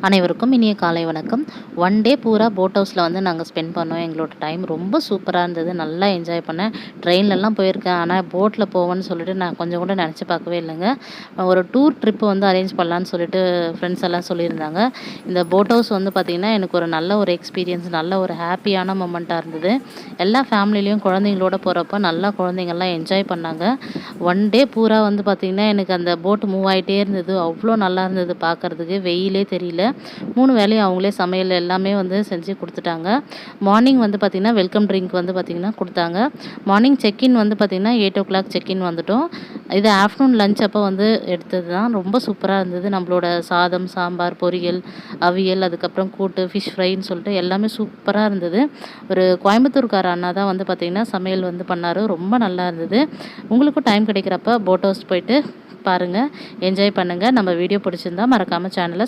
அனைவருக்கும் இனிய காலை வணக்கம். ஒன் டே பூரா போட் ஹவுஸில் வந்து நாங்கள் ஸ்பெண்ட் பண்ணோம். எங்களோட டைம் ரொம்ப சூப்பராக இருந்தது. நல்லா என்ஜாய் பண்ணேன். ட்ரெயின்லலாம் போயிருக்கேன். ஆனால் போட்டில் போவேன்னு சொல்லிட்டு நான் கொஞ்சம் கூட நினச்சி பார்க்கவே இல்லைங்க. ஒரு டூர் ட்ரிப்பு வந்து அரேஞ்ச் பண்ணலான்னு சொல்லிட்டு ஃப்ரெண்ட்ஸ் எல்லாம் சொல்லியிருந்தாங்க. இந்த போட் ஹவுஸ் வந்து பார்த்திங்கன்னா எனக்கு ஒரு நல்ல ஒரு எக்ஸ்பீரியன்ஸ், நல்ல ஒரு ஹாப்பியான மொமெண்ட்டாக இருந்தது. எல்லா ஃபேமிலிலையும் குழந்தைங்களோட போகிறப்ப நல்லா குழந்தைங்கள்லாம் என்ஜாய் பண்ணாங்க. ஒன் டே பூரா வந்து பார்த்திங்கன்னா எனக்கு அந்த போட்டு மூவ் ஆகிட்டே இருந்தது. அவ்வளோ நல்லா இருந்தது பார்க்குறதுக்கு. வெயிலே தெரியல. 3 வேளையும் அவங்களே சமையல் எல்லாமே வந்து செஞ்சு குடுத்துட்டாங்க. மார்னிங் வந்து பார்த்திங்கன்னா, வெல்கம் ட்ரிங்க் வந்து பார்த்திங்கன்னா குடுத்தாங்க. மார்னிங் செக்இன் வந்து பார்த்திங்கன்னா 8:00 செக்இன் வந்துட்டோம். இது ஆஃப்டர்நூன் லஞ்ச் அப்போ வந்து எடுத்தது தான். ரொம்ப சூப்பராக இருந்தது. நம்மளோட சாதம், சாம்பார், பொரியல், அவியல், அதுக்கப்புறம் கூட்டு, ஃபிஷ் ஃப்ரைன்னு சொல்லிட்டு எல்லாமே சூப்பராக இருந்தது. ஒரு கோயம்புத்தூர்கார அண்ணா தான் வந்து பார்த்திங்கன்னா சமையல் வந்து பண்ணாரு. ரொம்ப நல்லா இருந்தது. உங்களுக்கும் டைம் கிடைக்கிறப்ப போட் ஹவுஸ் போயிட்டு பாருங்கள், என்ஜாய் பண்ணுங்கள். நம்ம வீடியோ பிடிச்சிருந்தா மறக்காமல் சேனலை